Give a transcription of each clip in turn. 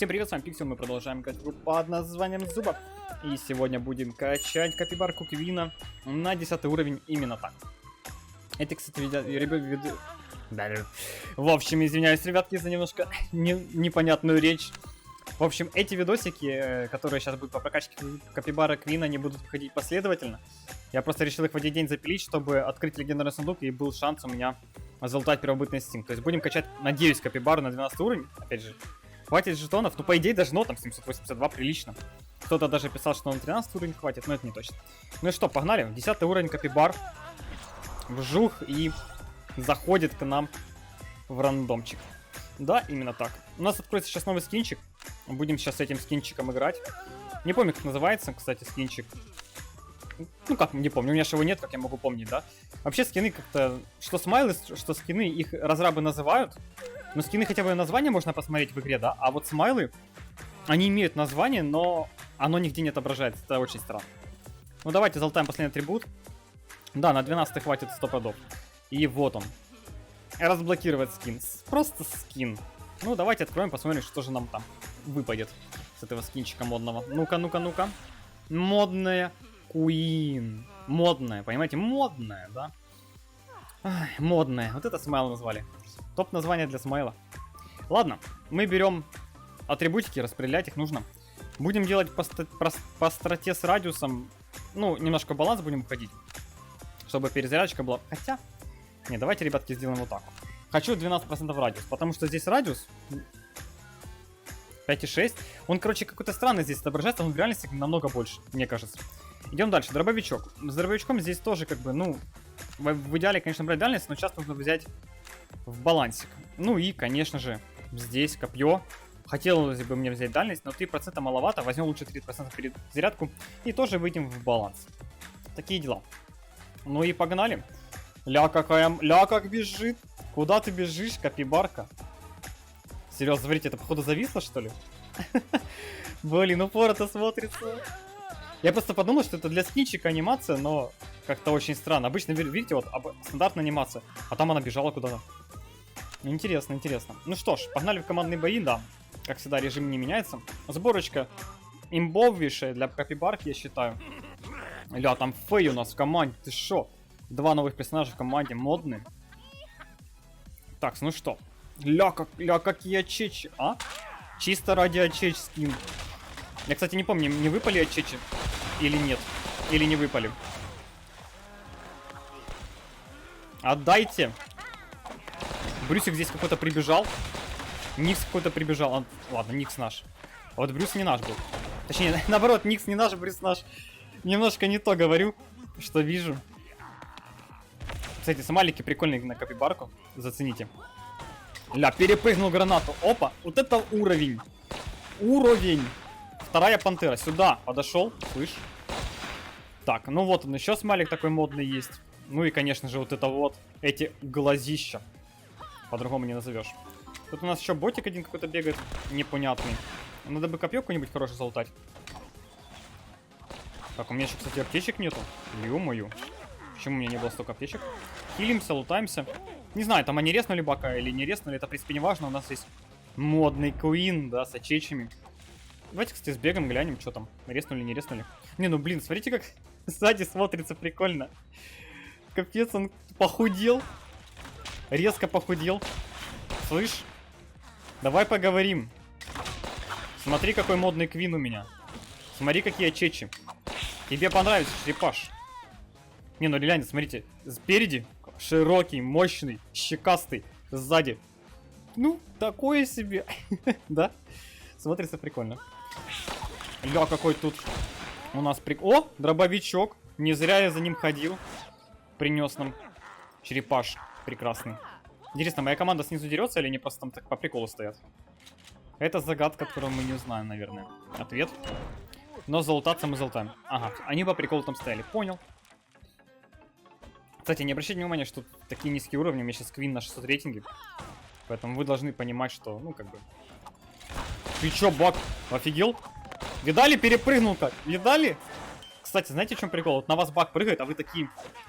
Всем привет, с вами Пиксел, мы продолжаем играть в игру под названием Зуба. И сегодня будем качать капибарку Квина на 10 уровень именно так. Эти, кстати, В общем, извиняюсь, ребятки, за немножко непонятную речь. В общем, эти видосики, которые сейчас будут по прокачке капибара Квина, они будут выходить последовательно. Я просто решил их в один день запилить, чтобы открыть легендарный сундук, и был шанс у меня залутать первобытный стим. То есть будем качать, надеюсь, капибару на 12 уровень, опять же. Хватит жетонов, ну по идее даже там 782 прилично. Кто-то даже писал, что на 13 уровень хватит, но это не точно. Ну и что, погнали, 10 уровень капибар. Вжух и заходит к нам в рандомчик. Да, именно так. У нас откроется сейчас новый скинчик. Будем сейчас с этим скинчиком играть. Не помню, как называется, кстати, скинчик. Ну как, не помню, у меня же его нет, как я могу помнить, да? Вообще скины как-то, что смайлы, что скины, их разрабы называют. Но скины хотя бы название можно посмотреть в игре, да? А вот смайлы, они имеют название, но оно нигде не отображается. Это очень странно. Ну давайте золотаем последний атрибут. Да, на 12 хватит 100%. И вот он. Разблокировать скин. Просто скин. Ну давайте откроем, посмотрим, что же нам там выпадет с этого скинчика модного. Ну-ка, ну-ка, ну-ка. Модная Queen. Модная, понимаете? Модная, да? Ай, модная. Вот это смайл назвали. Топ название для смайла. Ладно, мы берем атрибутики, распределять их нужно. Будем делать по строте с радиусом. Ну, немножко баланс будем уходить, чтобы перезарядочка была. Хотя, не, давайте, ребятки, сделаем вот так. Хочу 12% радиус, потому что здесь радиус 5,6. Он, короче, какой-то странный здесь отображается, он в реальности намного больше, мне кажется. Идем дальше, дробовичок. С дробовичком здесь тоже как бы, ну, в идеале, конечно, брать дальность, но сейчас нужно взять в балансик. Ну и, конечно же, здесь копье. Хотелось бы мне взять дальность, но 3% маловато. Возьмем лучше 30% перед зарядку и тоже выйдем в баланс. Такие дела. Ну и погнали. Ля как бежит. Куда ты бежишь, капибарка? Серьезно, смотрите, это походу зависло, что ли? Блин, упорото смотрится. Я просто подумал, что это для скинчика анимация, но как-то очень странно. Обычно, видите, вот стандартная анимация, а там она бежала куда-то. Интересно, интересно. Ну что ж, погнали в командные бои, да. Как всегда, режим не меняется. Сборочка имбовейшая для капибарки, я считаю. Ля, там Фэй у нас в команде, ты шо? 2 новых персонажа в команде, модные. Так, ну что? Ля, какие очечи, а? Чисто ради очеч скин. Я, кстати, не помню, не выпали очечи или нет. Или не выпали. Отдайте. Брюсик здесь какой-то прибежал. Никс какой-то прибежал. Ладно, Никс наш. А вот Брюс не наш был. Точнее, наоборот, Никс не наш, Брюс наш. Немножко не то говорю, что вижу. Кстати, смайлики прикольные на капибарку. Зацените. Ля, перепрыгнул гранату. Опа, вот это уровень. Уровень. Вторая пантера. Сюда подошел. Слышь? Так, ну вот он, еще смайлик такой модный есть. Ну и, конечно же, вот это вот. Эти глазища. По-другому не назовешь. Тут у нас еще ботик один какой-то бегает. Непонятный. Надо бы копье какое-нибудь хорошее залутать. Так, у меня еще, кстати, аптечек нету. Ё-моё. Почему у меня не было столько аптечек? Хилимся, лутаемся. Не знаю, там они резнули бака или не резнули. Это, в принципе, не важно. У нас есть модный Queen, да, с очечами. Давайте, кстати, сбегаем, глянем, что там. Резнули, не резнули. Не, ну, блин, смотрите, как сзади смотрится прикольно. Капец, он похудел. Резко похудел. Слышь? Давай поговорим. Смотри, какой модный Queen у меня. Смотри, какие очечи. Тебе понравится, черепаш. Не, ну реально, смотрите. Спереди широкий, мощный, щекастый. Сзади. Ну, такое себе. Да? Смотрится прикольно. Ля, какой тут у нас О, дробовичок. Не зря я за ним ходил. Принес нам черепаш прекрасный. Интересно, моя команда снизу дерется или они просто там так по приколу стоят? Это загадка, которую мы не узнаем, наверное. Ответ. Но залутаться мы залутаем. Ага, они по приколу там стояли. Понял. Кстати, не обращайте внимания, что такие низкие уровни. У меня сейчас Queen на 600 рейтинге. Поэтому вы должны понимать, что, ну, как бы... Ты чё, баг? Офигел? Видали, перепрыгнул как? Видали? Кстати, знаете, в чем прикол? Вот на вас баг прыгает, а вы такие...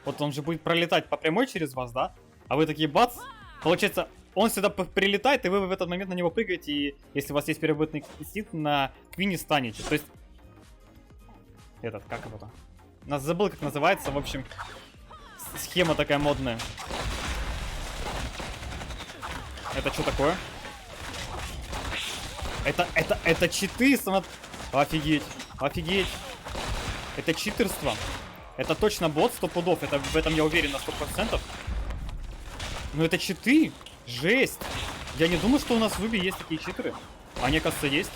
Вот он же будет пролетать по прямой через вас, да? А вы такие бац, Получается, он сюда прилетает, и вы в этот момент на него прыгаете, и если у вас есть переработанный инстинкт, на Квине станете. То есть... Этот, как его-то? Нас забыл, как называется, в общем... Схема такая модная. Это что такое? Это читы, Офигеть, офигеть. Это читерство. Это точно бот, 100 пудов, это, в этом я уверен на 100%. Но это читы? Жесть. Я не думаю, что у нас в Зубе есть такие читеры. Они, оказывается, есть.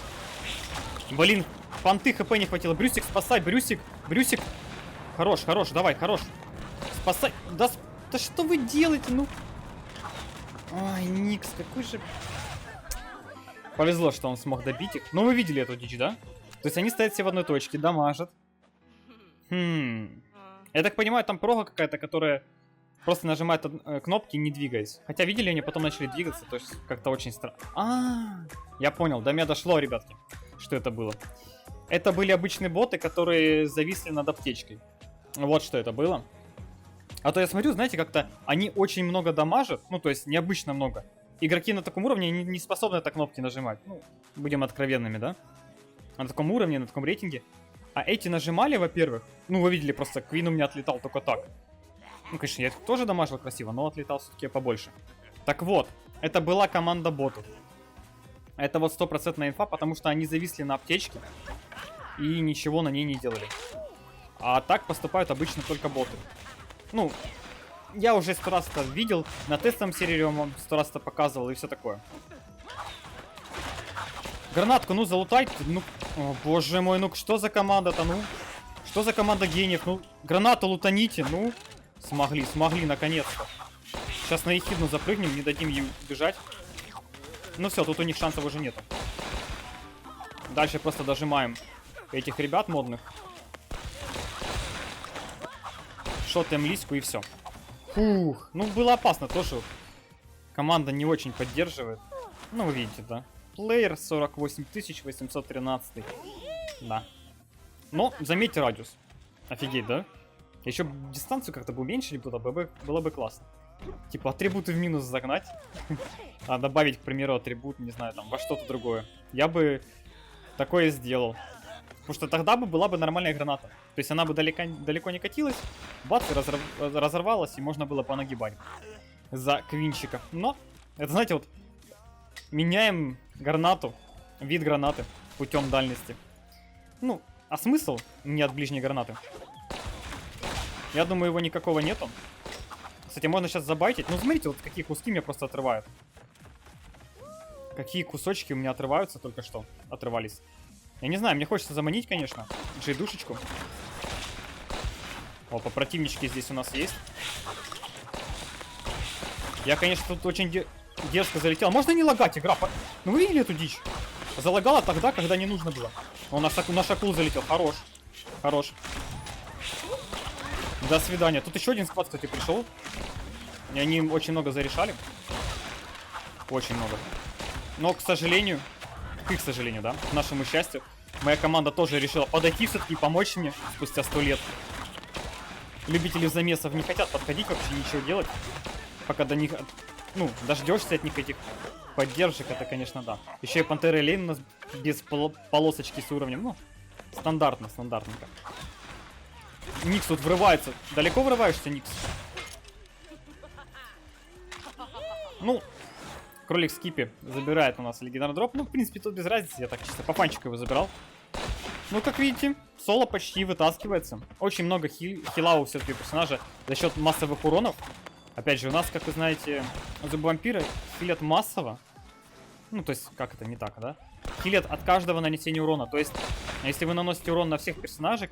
Блин, понты хп не хватило. Брюсик, спасай, Брюсик, Брюсик. Хорош, хорош, давай, хорош. Спасай. Да что вы делаете, ну? Ой, Никс, какой же... Повезло, что он смог добить их. Но вы видели эту дичь, да? То есть они стоят все в одной точке, дамажат. Я так понимаю, там прога какая-то, которая просто нажимает кнопки, не двигаясь. Хотя видели, они потом начали двигаться, то есть как-то очень странно. Я понял, до меня дошло, ребятки, что это было. Это были обычные боты, которые зависли над аптечкой. Вот что это было. А то я смотрю, знаете, как-то они очень много дамажат, ну то есть необычно много. Игроки на таком уровне не способны так кнопки нажимать. Ну, будем откровенными, да? На таком уровне, на таком рейтинге. А эти нажимали, во-первых. Ну, вы видели, просто Квин у меня отлетал только так. Ну, конечно, я их тоже дамажил красиво, но отлетал все-таки побольше. Так вот, это была команда ботов. Это вот 100% инфа, потому что они зависли на аптечке. И ничего на ней не делали. А так поступают обычно только боты. Ну, я уже 100 раз это видел. На тестовом сервере вам 100 раз это показывал и все такое. Гранатку, ну, залутайте. Ну, о, боже мой, ну, что за команда-то, ну? Что за команда гениев? Ну, гранату лутаните, ну. Смогли, наконец-то. Сейчас на ехидну запрыгнем, не дадим ей убежать. Ну все, тут у них шансов уже нету. Дальше просто дожимаем этих ребят модных. Шотаем лиську и все. Фух, ну было опасно, тоже команда не очень поддерживает. Ну, вы видите, да. Плеер 48813. Да. Но заметьте радиус. Офигеть, да? Еще дистанцию как-то бы уменьшили, было бы классно. Типа атрибуты в минус загнать. А добавить, к примеру, атрибут, не знаю, там, во что-то другое. Я бы такое сделал. Потому что тогда бы была бы нормальная граната. То есть она бы далеко не катилась, бац, и разорвалась, и можно было понагибать за квинчика. Но, это, знаете, вот, меняем гранату, вид гранаты путем дальности. Ну, а смысл не от ближней гранаты? Я думаю, его никакого нету. Кстати, можно сейчас забайтить. Ну, смотрите, вот какие куски меня просто отрывают. Какие кусочки у меня отрываются только что. Отрывались. Я не знаю, мне хочется заманить, конечно, джейдушечку. Опа, противнички здесь у нас есть. Я, конечно, тут очень дерзко залетел. Можно не лагать, игра? Ну, вы видели эту дичь? Залагала тогда, когда не нужно было. Он на шакул залетел. Хорош. Хорош. До свидания. Тут еще один сквад, кстати, пришел. И они очень много зарешали. Очень много. Но, к сожалению, да, к нашему счастью, моя команда тоже решила подойти все-таки и помочь мне спустя 100 лет. Любители замесов не хотят подходить, вообще ничего делать. Пока до них, ну, дождешься от них этих поддержек, это, конечно, да. Еще и Пантера Лейн у нас без полосочки с уровнем, ну, стандартненько. Никс тут врывается. Далеко врываешься, Никс? Ну, кролик Скипи забирает у нас легендарный дроп. Ну, в принципе, тут без разницы. Я так чисто по фанчику его забирал. Ну, как видите, соло почти вытаскивается. Очень много хила у все-таки персонажа за счет массовых уронов. Опять же, у нас, как вы знаете, зубы-вампиры хилят массово. Ну, то есть, как это, не так, да? Хилят от каждого нанесения урона. То есть, если вы наносите урон на всех персонажей,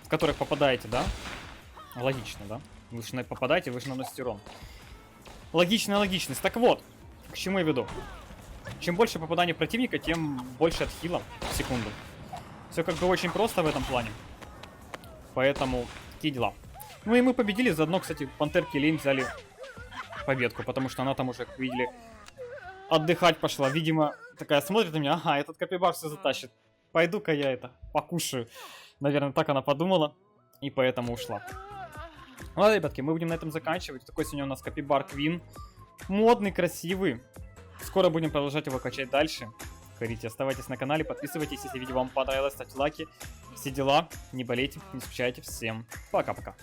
в которых попадаете, да? Логично, да? Вы же попадаете, вы же наносите урон. Логичная логичность. Так вот, к чему я веду? Чем больше попаданий противника, тем больше от хила в секунду. Все как бы очень просто в этом плане. Поэтому такие дела. Ну и мы победили. Заодно, кстати, Пантерки Лейн взяли победку, потому что она там уже, как видели, отдыхать пошла. Видимо, такая смотрит на меня. Ага, этот капибар все затащит. Пойду-ка я это покушаю. Наверное, так она подумала. И поэтому ушла. Ладно, ребятки, мы будем на этом заканчивать. Такой сегодня у нас Капибар Квин. Модный, красивый. Скоро будем продолжать его качать дальше. Говорите, оставайтесь на канале, подписывайтесь, если видео вам понравилось, ставьте лайки. Все дела, не болейте, не скучайте. Всем пока-пока.